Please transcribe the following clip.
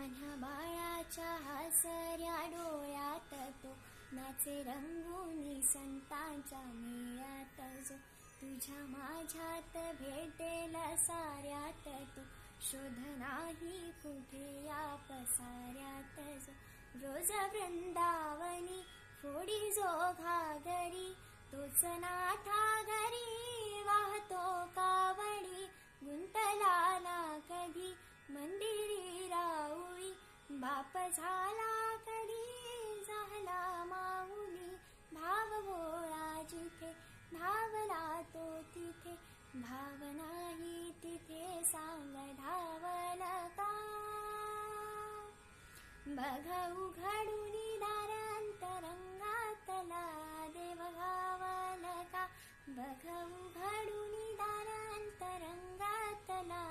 लहान्या बाळाच्या हसऱ्या डोळ्यात तो नाचे रंगुनी संतांच्या मेळ्यात जो तुझ्या माझ्यात भेटेल साऱ्यात तो शोध नाही कुठे या पसाऱ्यात जो रोज वृंदावनी फोडी जो घागरी तोच नाथा घरी वाहतो कावडी गुंतला ना कधी मंदिरी राऊळी बाप झाला कधी झाला माऊली भाव भोळा जिथे धावला तो तिथे भाव नाही तिथे सांग धावल का बघ उघडूनी दार अंतरंगातला देव गावल का बघ उघडूनी दार अंतरंगातला